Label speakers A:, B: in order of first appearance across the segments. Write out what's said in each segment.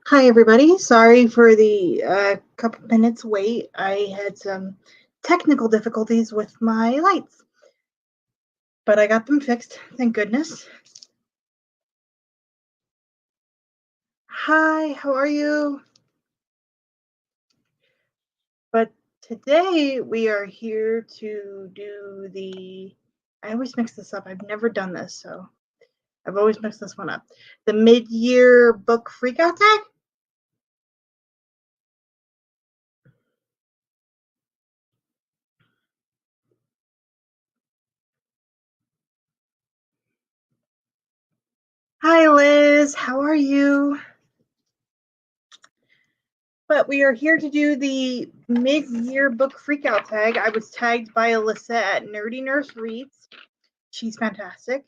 A: Hi, everybody. Sorry for the couple minutes wait. I had some technical difficulties with my lights, but I got them fixed. Thank goodness. Hi, how are you? But today we are here to do I always mix this up. I've never done this, so I've always mixed this one up. The mid-year book freakout tag. Hi, Liz. How are you? But we are here to do the mid-year book freakout tag. I was tagged by Alyssa at Nerdy Nurse Reads. She's fantastic.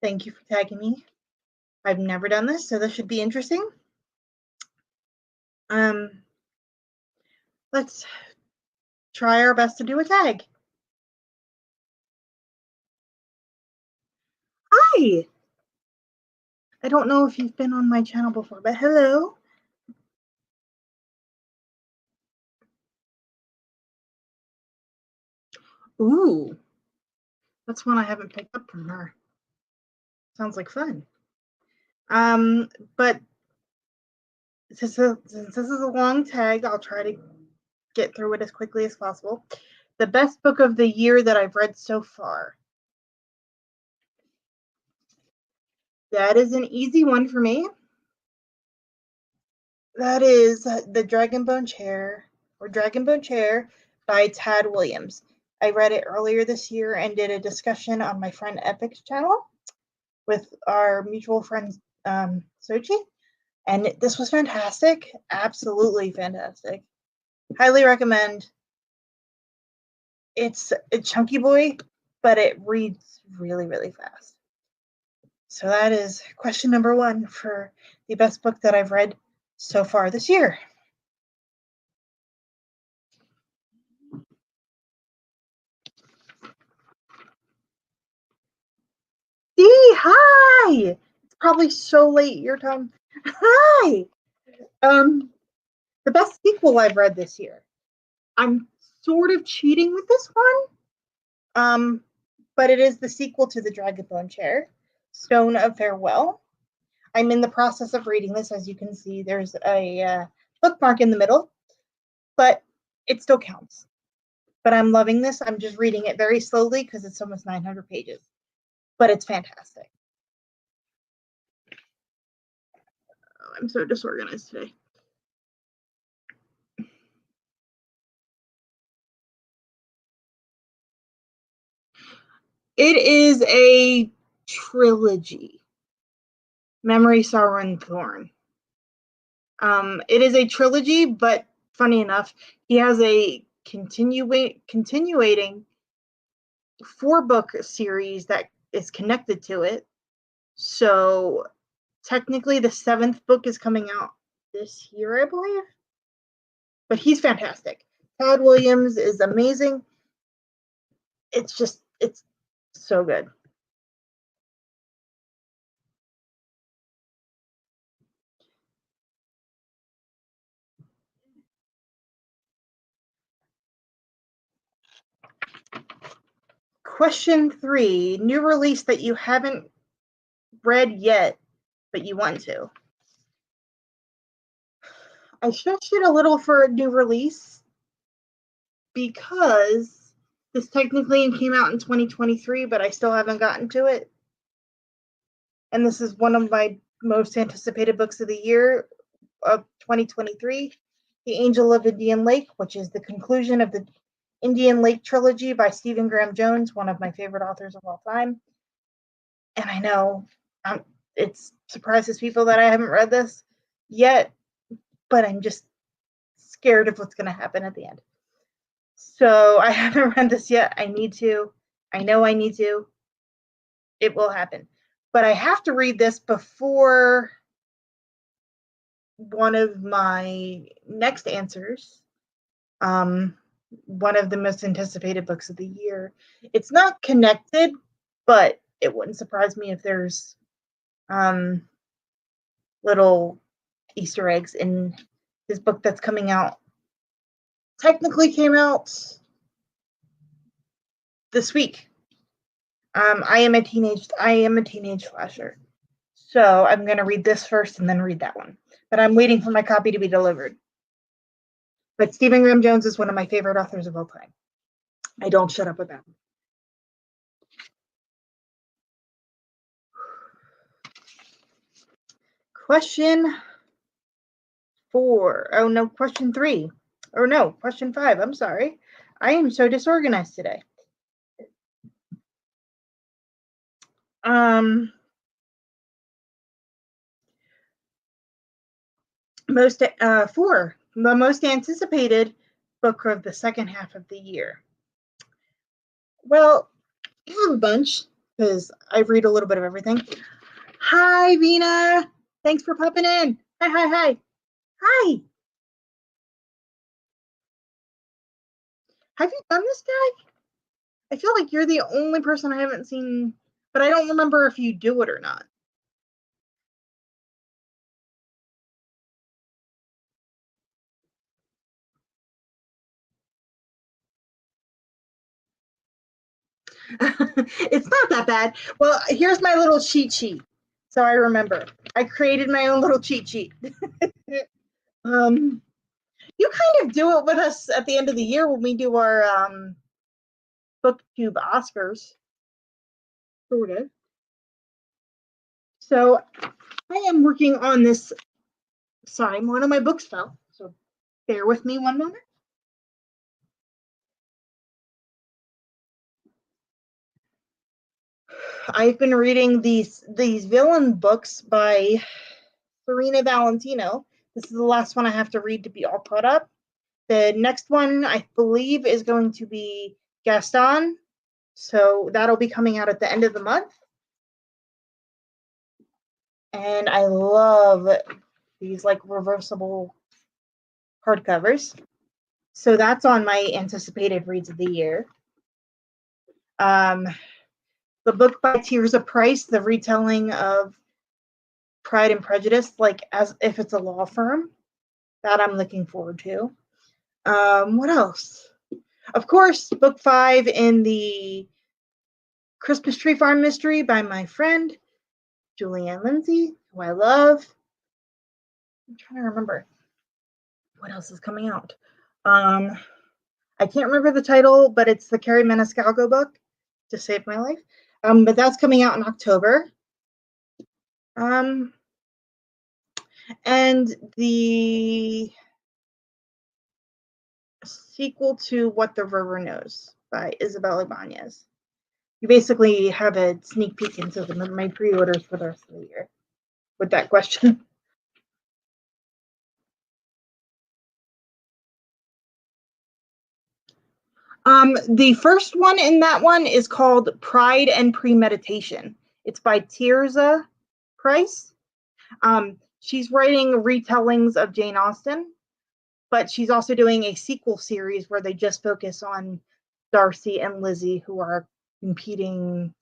A: Thank you for tagging me. I've never done this, so this should be interesting. Let's try our best to do a tag. Hi. I don't know if you've been on my channel before, but hello. Ooh, that's one I haven't picked up from her. Sounds like fun. But since this is a long tag, I'll try to get through it as quickly as possible. The best book of the year that I've read so far. That is an easy one for me. That is The Dragonbone Chair or Dragonbone Chair by Tad Williams. I read it earlier this year and did a discussion on my friend Epic's channel with our mutual friend Sochi. And this was fantastic. Absolutely fantastic. Highly recommend. It's a chunky boy, but it reads really, really fast. So that is question number one for the best book that I've read so far this year. Dee, hi! It's probably so late your time. Hi! The best sequel I've read this year. I'm sort of cheating with this one. But it is the sequel to The Dragonbone Chair, Stone of Farewell. I'm in the process of reading this. As you can see, there's a bookmark in the middle, but it still counts. But I'm loving this. I'm just reading it very slowly because it's almost 900 pages, but it's fantastic. Oh, I'm so disorganized today. It is a trilogy. Memory, Sorrow, and Thorn. It is a trilogy, but funny enough, he has a continuating 4-book series that is connected to it. So technically, the 7th book is coming out this year, I believe. But he's fantastic. Todd Williams is amazing. It's so good. Question 3, new release that you haven't read yet, but you want to. I stretched it a little for a new release because this technically came out in 2023, but I still haven't gotten to it. And this is one of my most anticipated books of the year of 2023, The Angel of Indian Lake, which is the conclusion of the Indian Lake trilogy by Stephen Graham Jones, one of my favorite authors of all time. And I know it surprises people that I haven't read this yet, but I'm just scared of what's going to happen at the end. So I haven't read this yet. I need to. I know I need to. It will happen. But I have to read this before one of my next answers. One of the most anticipated books of the year. It's not connected, but it wouldn't surprise me if there's little Easter eggs in his book that's coming out. Technically came out this week. I am a teenage slasher. So I'm going to read this first and then read that one. But I'm waiting for my copy to be delivered. But Stephen Graham Jones is one of my favorite authors of all time. I don't shut up about him. Question 4. Oh, no, question 3. Or no, question 5. I'm sorry. I am so disorganized today. The most anticipated book of the second half of the year. Well, I have a bunch because I read a little bit of everything. Hi, Vina. Thanks for popping in. Hi. Have you done this guy? I feel like you're the only person I haven't seen, but I don't remember if you do it or not. It's not that bad. Well, here's my little cheat sheet. So I remember. I created my own little cheat sheet. You kind of do it with us at the end of the year when we do our booktube Oscars, sort of. So I am working on this. Sorry, one of my books fell, so bear with me one moment. I've been reading these villain books by Serena Valentino. This is the last one I have to read to be all caught up. The next one, I believe, is going to be Gaston. So that'll be coming out at the end of the month. And I love these like reversible hardcovers. So that's on my anticipated reads of the year. The book by Tirza Price, the retelling of Pride and Prejudice, like as if it's a law firm, that I'm looking forward to. What else? Of course, book 5 in the Christmas Tree Farm Mystery by my friend Julianne Lindsay, who I love. I'm trying to remember what else is coming out. I can't remember the title, but it's the Carrie Maniscalco book, To Save My Life. But that's coming out in October. And the sequel to What the River Knows by Isabel Ibanez. You basically have a sneak peek into my pre-orders for the rest of the year with that question. The first one in that one is called Pride and Premeditation. It's by Tirza Price. She's writing retellings of Jane Austen, but she's also doing a sequel series where they just focus on Darcy and Lizzie, who are competing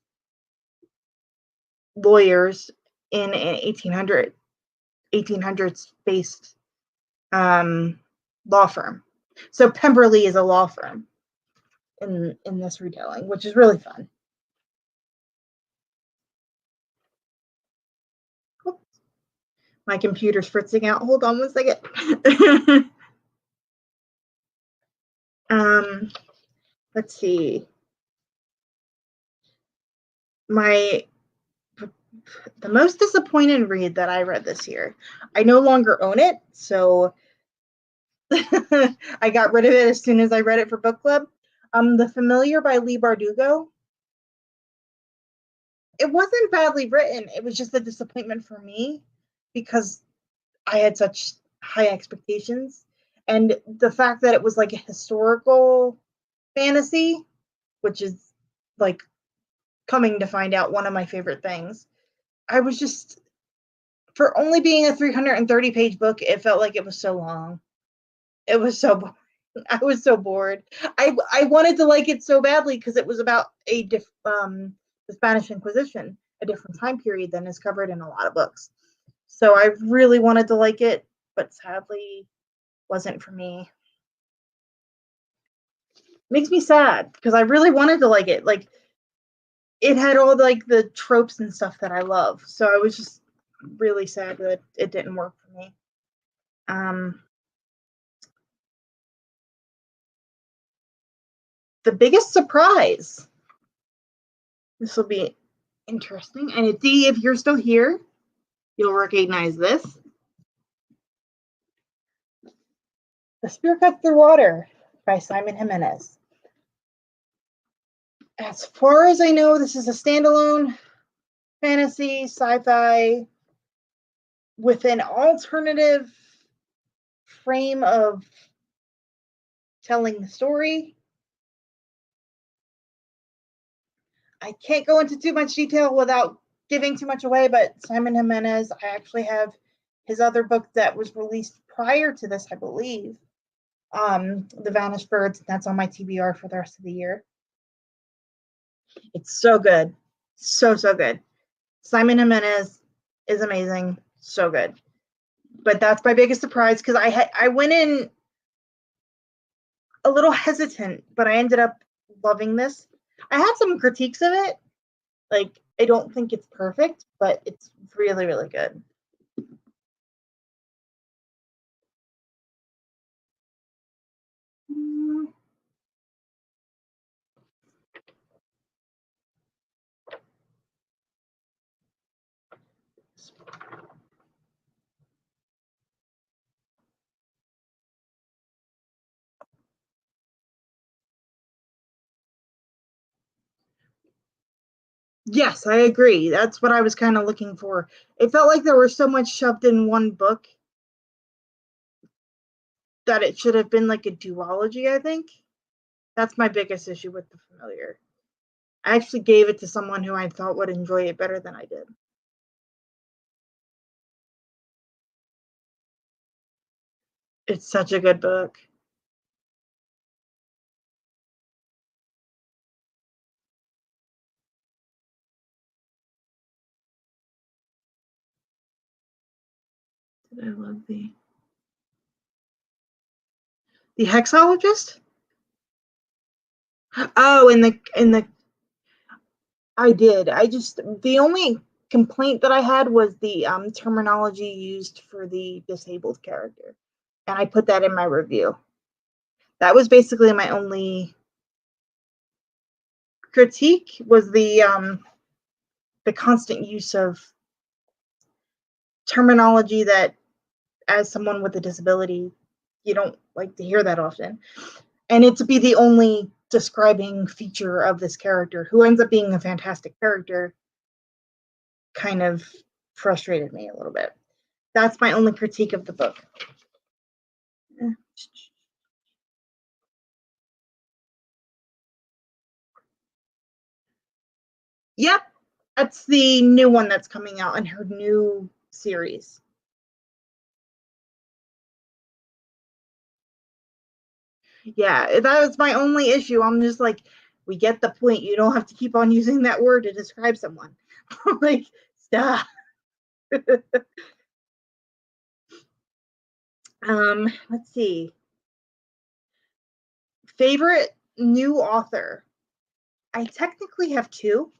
A: lawyers in an 1800s based law firm. So Pemberley is a law firm in this retelling, which is really fun. Oops. My computer's fritzing out. Hold on 1 second. Let's see. The most disappointing read that I read this year. I no longer own it, so I got rid of it as soon as I read it for book club. The Familiar by Leigh Bardugo. It wasn't badly written. It was just a disappointment for me because I had such high expectations. And the fact that it was like a historical fantasy, which is like coming to find out one of my favorite things. I was just, for only being a 330-page book, it felt like it was so long. It was so boring. I was so bored. I wanted to like it so badly because it was about the Spanish Inquisition, a different time period than is covered in a lot of books. So I really wanted to like it, but sadly wasn't for me. Makes me sad because I really wanted to like it. Like it had all like the tropes and stuff that I love. So I was just really sad that it didn't work for me. The biggest surprise. This will be interesting. And Dee, if you're still here, you'll recognize this. The Spear Cut Through Water by Simon Jimenez. As far as I know, this is a standalone fantasy sci-fi with an alternative frame of telling the story. I can't go into too much detail without giving too much away, but Simon Jimenez, I actually have his other book that was released prior to this, I believe. The Vanished Birds, that's on my TBR for the rest of the year. It's so good. So good. Simon Jimenez is amazing. So good. But that's my biggest surprise because I went in a little hesitant, but I ended up loving this. I have some critiques of it. Like, I don't think it's perfect, but it's really, really good. Yes, I agree. That's what I was kind of looking for. It felt like there was so much shoved in one book that it should have been like a duology, I think. That's my biggest issue with The Familiar. I actually gave it to someone who I thought would enjoy it better than I did. It's such a good book. Did I love the Hexologist? Oh, in the I did. I just the only complaint that I had was the terminology used for the disabled character, and I put that in my review. That was basically my only critique was the constant use of terminology that, as someone with a disability, you don't like to hear that often, and it to be the only describing feature of this character, who ends up being a fantastic character, kind of frustrated me a little bit. That's my only critique of the book. Yep, that's the new one that's coming out in her new series. Yeah, that was my only issue. I'm just like, we get the point. You don't have to keep on using that word to describe someone. Like, stop. Let's see. Favorite new author. I technically have two.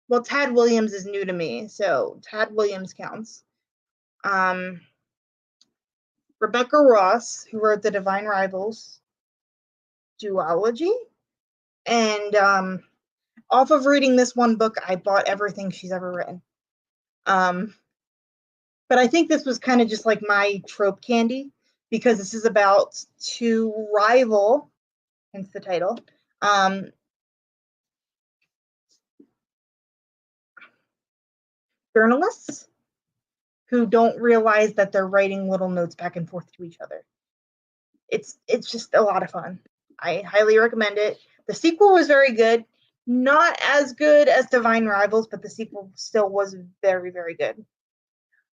A: Well, Tad Williams is new to me, so Tad Williams counts. Rebecca Ross, who wrote the Divine Rivals duology, and off of reading this one book, I bought everything she's ever written. But I think this was kind of just like my trope candy, because this is about two rival, hence the title, journalists who don't realize that they're writing little notes back and forth to each other. It's just a lot of fun. I highly recommend it. The sequel was very good. Not as good as Divine Rivals, but the sequel still was very, very good.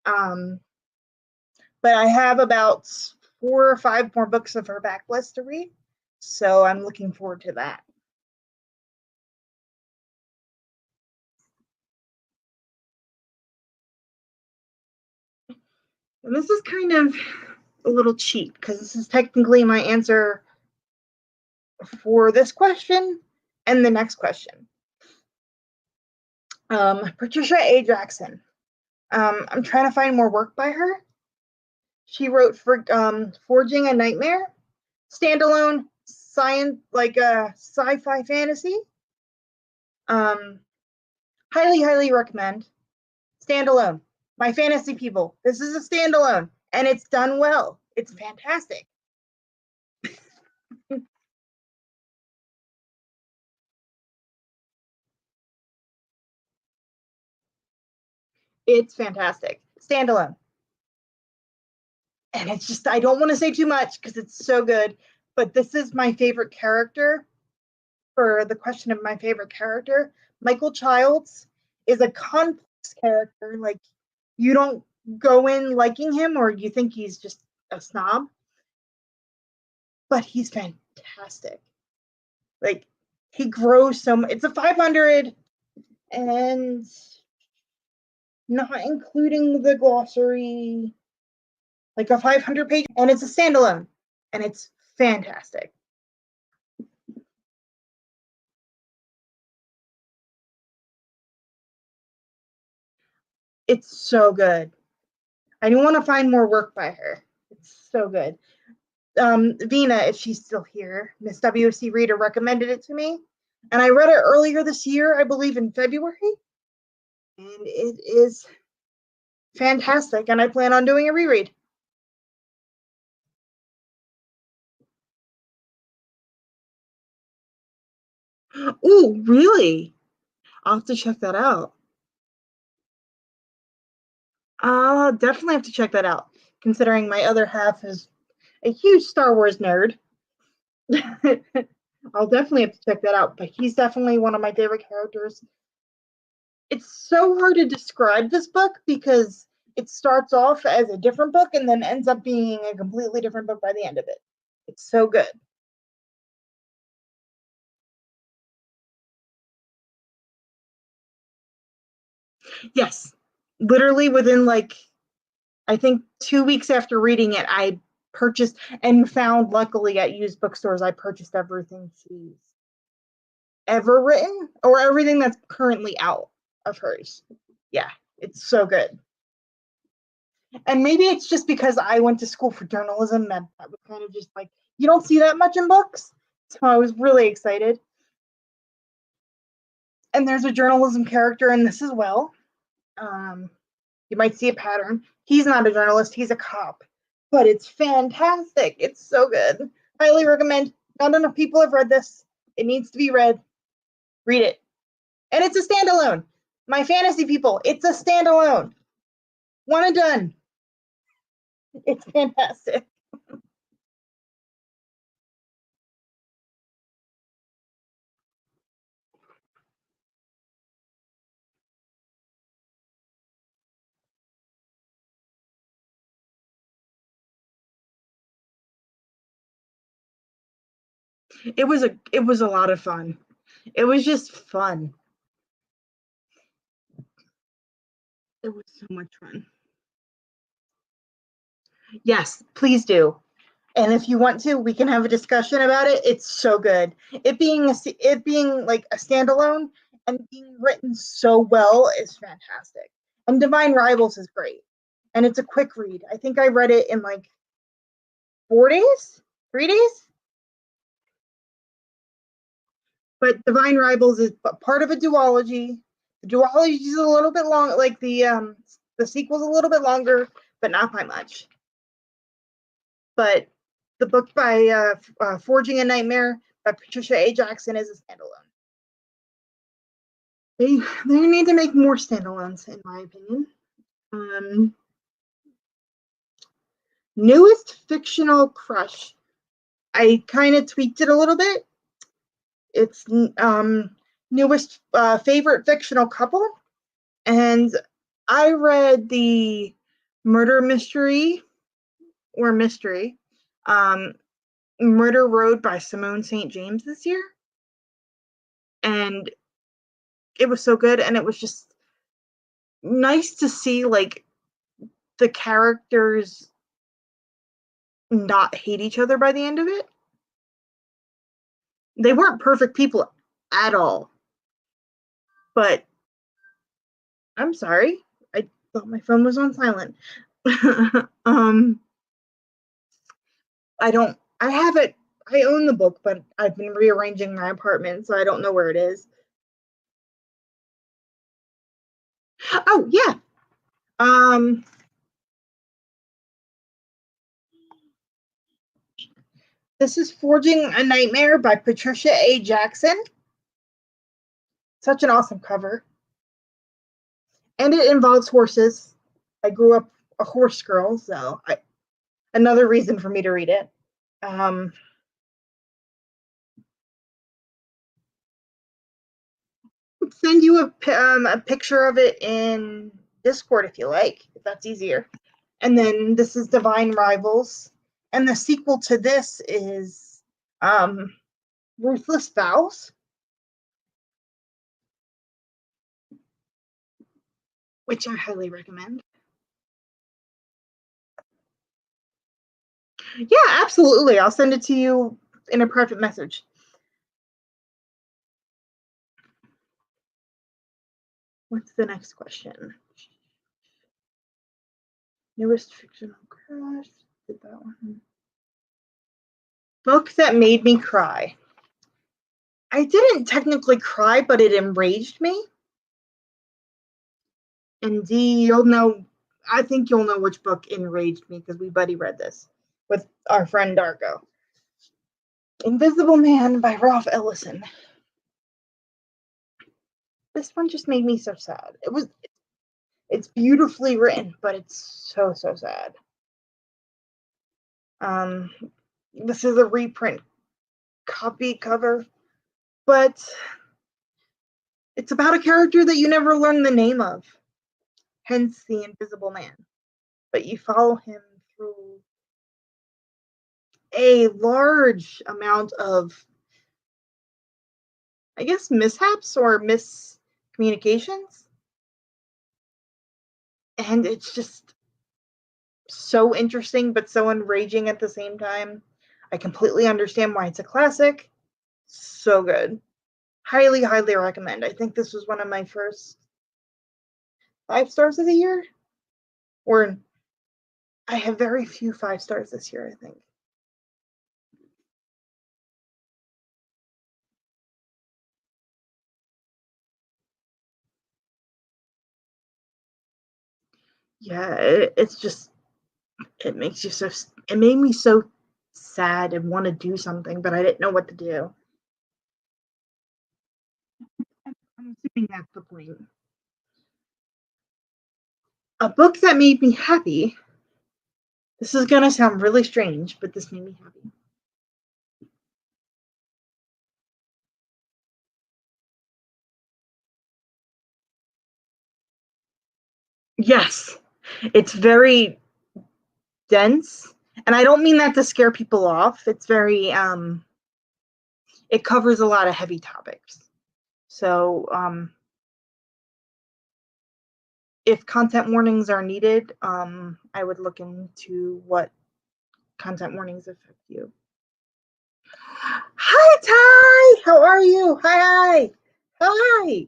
A: But I have about 4 or 5 more books of her backlist to read, so I'm looking forward to that. And this is kind of a little cheat because this is technically my answer for this question and the next question. Patricia A. Jackson. I'm trying to find more work by her. She wrote for Forging a Nightmare, standalone science, like a sci-fi fantasy. Highly, highly recommend. Standalone. My fantasy people. This is a standalone, and it's done well. It's fantastic. It's fantastic. Standalone. And it's just, I don't want to say too much because it's so good, but this is my favorite character. For the question of my favorite character, Michael Childs is a complex character. Like, you don't go in liking him or you think he's just a snob, but he's fantastic. Like, he grows so much. It's a 500 and not including the glossary, like a 500 page, and it's a standalone, and it's fantastic. It's so good. I want to find more work by her. It's so good. Vina, if she's still here, Miss WC Reader recommended it to me, and I read it earlier this year, I believe in February, and it is fantastic, and I plan on doing a reread. Ooh, really? I'll have to check that out. I'll definitely have to check that out, considering my other half is a huge Star Wars nerd. I'll definitely have to check that out, but he's definitely one of my favorite characters. It's so hard to describe this book because it starts off as a different book and then ends up being a completely different book by the end of it. It's so good. Yes, literally within like, I think 2 weeks after reading it, I purchased and found, luckily at used bookstores, I purchased everything she's ever written or everything that's currently out of hers. Yeah, it's so good. And maybe it's just because I went to school for journalism that was kind of just like, you don't see that much in books. So I was really excited. And there's a journalism character in this as well. Um, you might see a pattern. He's not a journalist, he's a cop, but it's fantastic. It's so good. Highly recommend. Not enough people have read this. It needs to be read. Read it. And it's a standalone. My fantasy people, it's a standalone. One and done. It's fantastic. It was a lot of fun. It was just fun. It was so much fun. Yes, please do. And if you want to, we can have a discussion about it. It's so good. It being like a standalone and being written so well is fantastic. And Divine Rivals is great. And it's a quick read. I think I read it in like 4 days, 3 days. But Divine Rivals is part of a duology. The duology is a little bit long, like the sequel's a little bit longer, but not by much. But the book by Forging a Nightmare by Patricia A. Jackson is a standalone. They need to make more standalones, in my opinion. Um, Newest fictional crush. I kind of tweaked it a little bit. It's newest favorite fictional couple, and I read the murder mystery or mystery, um, Murder Road by Simone St. James this year, and it was so good, and it was just nice to see like the characters not hate each other by the end of it. They weren't perfect people at all. But I'm sorry. I thought my phone was on silent. I have it. I own the book, but I've been rearranging my apartment, so I don't know where it is. Oh, yeah. Um, this is Forging a Nightmare by Patricia A. Jackson. Such an awesome cover. And it involves horses. I grew up a horse girl, so another reason for me to read it. Send you a picture of it in Discord if you like, if that's easier. And then this is Divine Rivals, and the sequel to this is Ruthless Vows, which I highly recommend. Yeah, absolutely. I'll send it to you in a private message. What's the next question? Newest fictional crush. Did that one. Book that made me cry. I didn't technically cry, but it enraged me. And D, you'll know. I think you'll know which book enraged me because we buddy read this with our friend Darko. Invisible Man by Ralph Ellison. This one just made me so sad. It's beautifully written, but it's so sad. This is a reprint copy cover, but it's about a character that you never learn the name of, hence the Invisible Man. But you follow him through a large amount of, I guess, mishaps or miscommunications. And it's just so interesting, but so enraging at the same time. I completely understand why it's a classic. So good. Highly, highly recommend. I think this was one of my first 5 stars of the year. Or I have very few 5 stars this year, I think. Yeah, it's just, it makes you so, it made me so sad and want to do something, but I didn't know what to do. I'm assuming that's the point. A book that made me happy. This is going to sound really strange, but this made me happy. Yes, it's very dense, and I don't mean that to scare people off. It's very it covers a lot of heavy topics. So if content warnings are needed, I would look into what content warnings affect you. Hi Ty, how are you? Hi. Hi.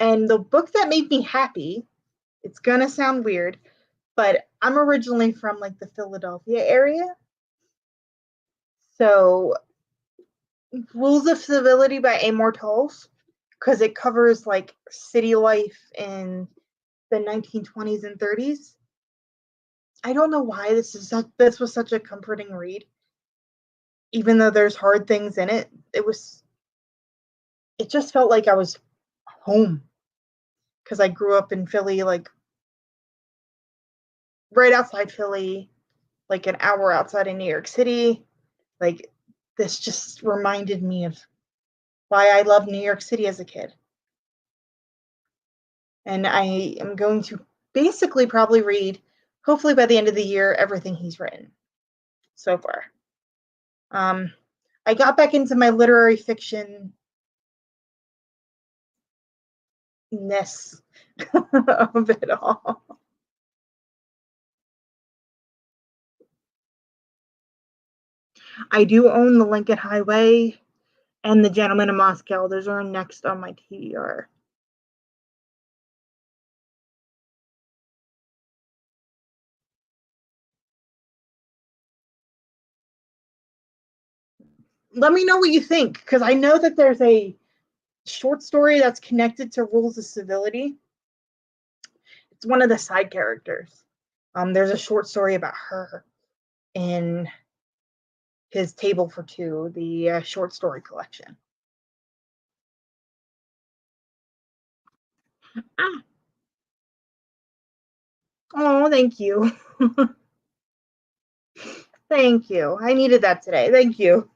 A: And the book that made me happy, it's gonna sound weird, but I'm originally from like the Philadelphia area. So Rules of Civility by Amor Tolls, because it covers like city life in the 1920s and 30s. I don't know why this was such a comforting read. Even though there's hard things in it, it just felt like I was home because I grew up in Philly, like right outside Philly, like an hour outside of New York City. Like this just reminded me of why I loved New York City as a kid. And I am going to basically probably read, hopefully by the end of the year, everything he's written so far. I got back into my literary fiction ness of it all. I do own The Lincoln Highway and The Gentleman in Moscow. Those are next on my TBR. Let me know what you think, because I know that there's a short story that's connected to Rules of Civility. It's one of the side characters. There's a short story about her in his Table for Two, the short story collection. Ah. Oh, thank you. Thank you. I needed that today. Thank you.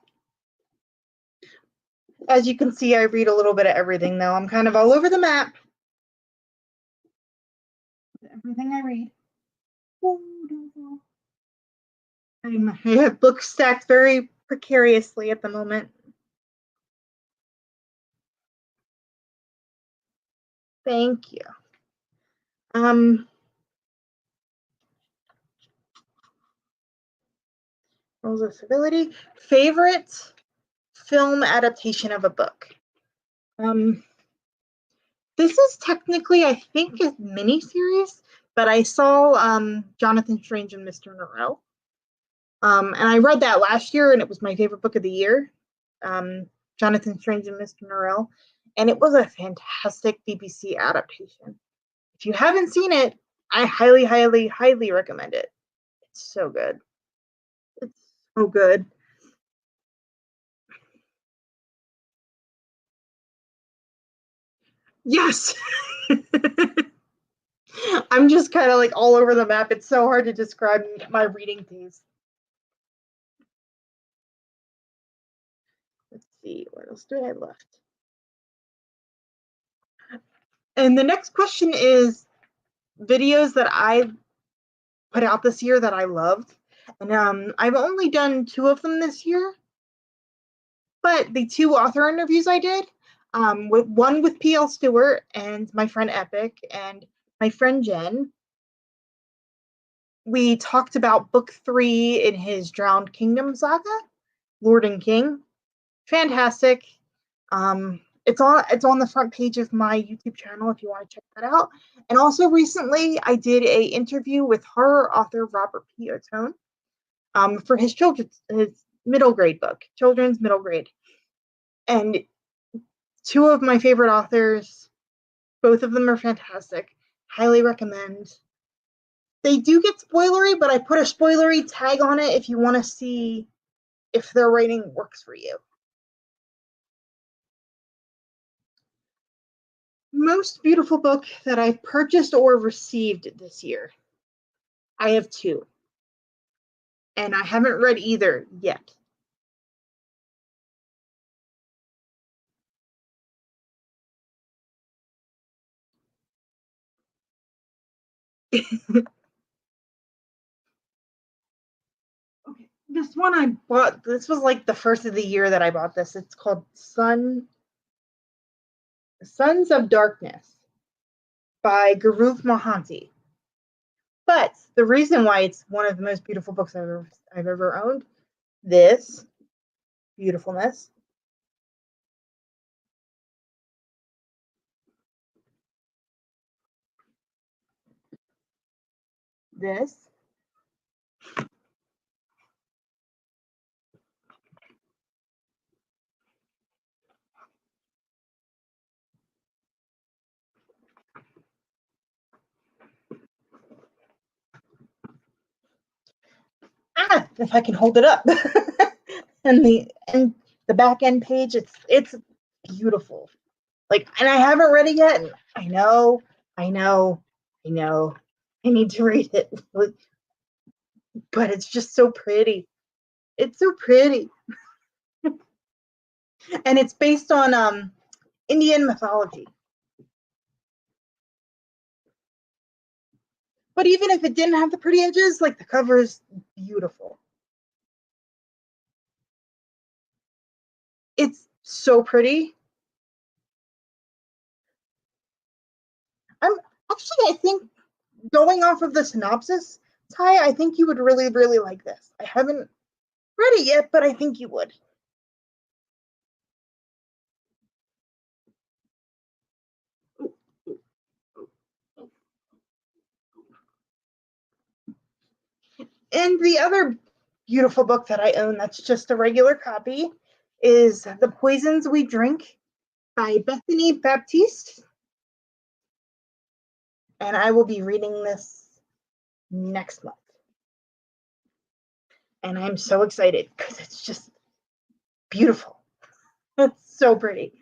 A: As you can see, I read a little bit of everything, though. I'm kind of all over the map. Everything I read. I have books stacked very precariously at the moment. Thank you. Rules of Civility. Favorite film adaptation of a book. This is technically, I think, a miniseries, but I saw Jonathan Strange and Mr. Norrell. And I read that last year, and it was my favorite book of the year. Jonathan Strange and Mr. Norrell. And it was a fantastic BBC adaptation. If you haven't seen it, I highly, highly, highly recommend it. It's so good. It's so good. Yes. I'm just kind of like all over the map. It's so hard to describe my reading taste. Let's see, what else do I have left? And the next question is videos that I put out this year that I loved. And I've only done 2 of them this year, but the 2 author interviews I did, one with P.L. Stewart and my friend Epic and my friend Jen. We talked about book 3 in his Drowned Kingdom saga, Lord and King. Fantastic. It's on the front page of my YouTube channel if you want to check that out. And also recently, I did a interview with horror author Robert P. Otone for his middle grade book, children's middle grade. And 2 of my favorite authors, both of them are fantastic. Highly recommend. They do get spoilery, but I put a spoilery tag on it if you want to see if their writing works for you. Most beautiful book that I've purchased or received this year. I have 2. And I haven't read either yet. Okay. This one I bought, this was like the first of the year that I bought this. It's called Sons of Darkness by Gaurav Mohanty. But the reason why it's one of the most beautiful books I've ever owned, this beautifulness. This. If I can hold it up. and the back end page, it's beautiful. Like, and I haven't read it yet. I know. I need to read it. But it's just so pretty. It's so pretty. And it's based on Indian mythology. But even if it didn't have the pretty edges, like the cover is beautiful. It's so pretty. Actually, I think going off of the synopsis, Ty, I think you would really, really like this. I haven't read it yet, but I think you would. And the other beautiful book that I own that's just a regular copy is The Poisons We Drink by Bethany Baptiste. And I will be reading this next month. And I'm so excited because it's just beautiful. It's so pretty.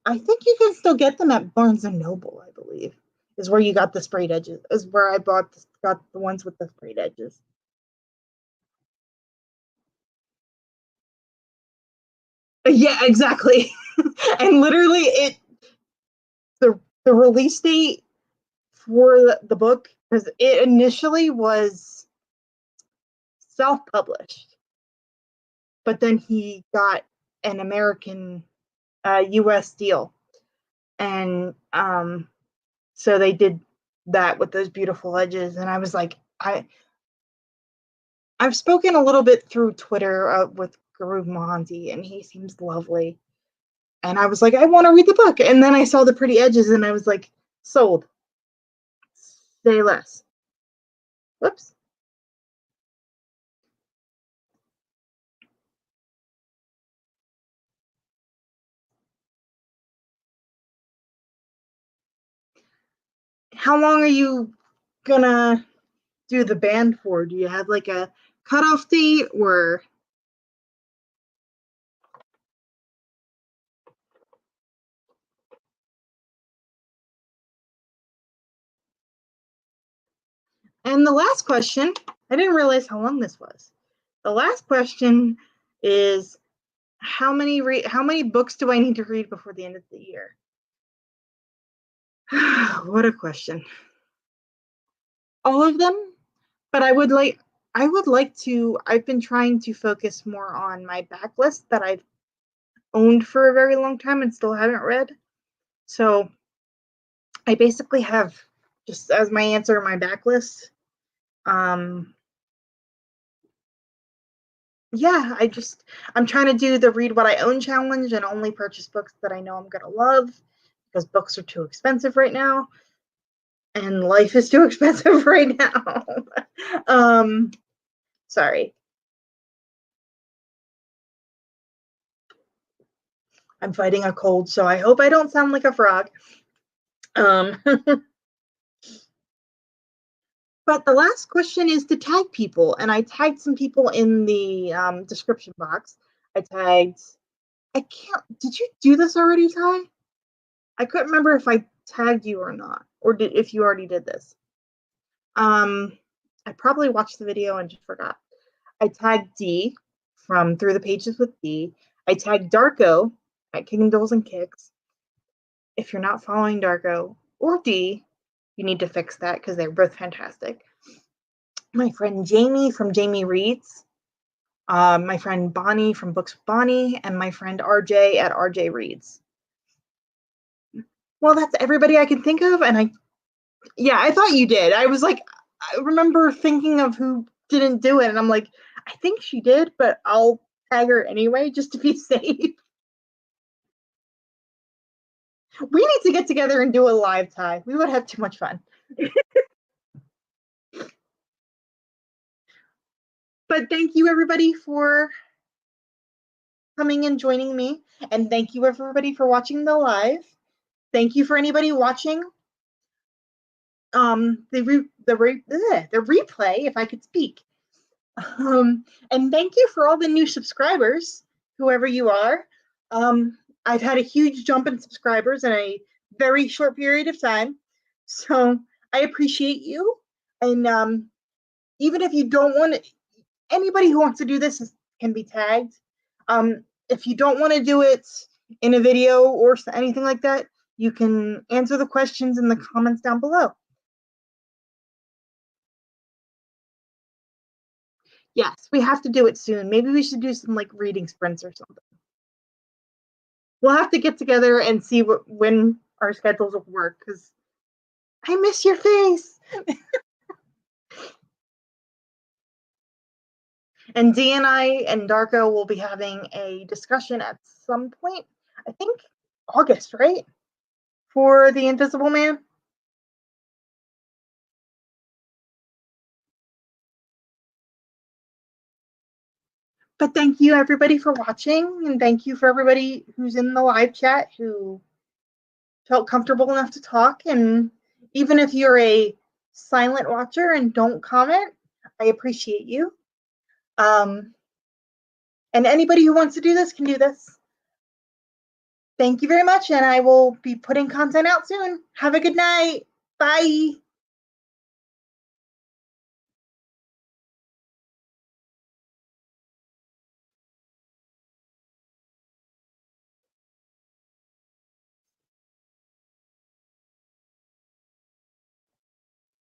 A: I think you can still get them at Barnes and Noble, I believe, is where you got the sprayed edges, is where I got the ones with the sprayed edges. Yeah, exactly. And literally the release date for the book, because it initially was self-published, but then he got an American US deal. And so they did that with those beautiful edges. And I was like, I've spoken a little bit through Twitter with Guru Mohanty, and he seems lovely. And I was like, I want to read the book. And then I saw the pretty edges, and I was like, sold. Say less. Whoops. How long are you gonna do the band for? Do you have like a cutoff date or? And the last question, I didn't realize how long this was. The last question is how many books do I need to read before the end of the year? What a question. All of them, but I would like to. I've been trying to focus more on my backlist that I've owned for a very long time and still haven't read. So I basically have, just as my answer, my backlist. Um, yeah, I'm trying to do the read what I own challenge and only purchase books that I know I'm gonna love, because books are too expensive right now and life is too expensive right now. um, sorry. I'm fighting a cold, so I hope I don't sound like a frog. Um, but the last question is to tag people, and I tagged some people in the description box. I tagged. I can't. Did you do this already, Ty? I couldn't remember if I tagged you or not, or if you already did this. I probably watched the video and just forgot. I tagged D from Through the Pages with D. I tagged Darko at Kicking Dolls and Kicks. If you're not following Darko or D, you need to fix that because they're both fantastic. My friend Jamie from Jamie Reads, my friend Bonnie from Books with Bonnie, and my friend RJ at RJ Reads. Well, that's everybody I can think of, and I thought you did. I was like, I remember thinking of who didn't do it, and I'm like, I think she did, but I'll tag her anyway just to be safe. We need to get together and do a live tie. We would have too much fun. But thank you everybody for coming and joining me, and thank you everybody for watching the live. Thank you for anybody watching the replay, if I could speak. And thank you for all the new subscribers, whoever you are. I've had a huge jump in subscribers in a very short period of time, so I appreciate you. And even if you don't want to, anybody who wants to do this can be tagged. If you don't want to do it in a video or anything like that, you can answer the questions in the comments down below. Yes, we have to do it soon. Maybe we should do some like reading sprints or something. We'll have to get together and see when our schedules will work, because I miss your face. And Dee and I and Darko will be having a discussion at some point, I think August, right? For The Invisible Man. But thank you everybody for watching, and thank you for everybody who's in the live chat who felt comfortable enough to talk. And even if you're a silent watcher and don't comment, I appreciate you. And anybody who wants to do this can do this. Thank you very much, and I will be putting content out soon. Have a good night. Bye.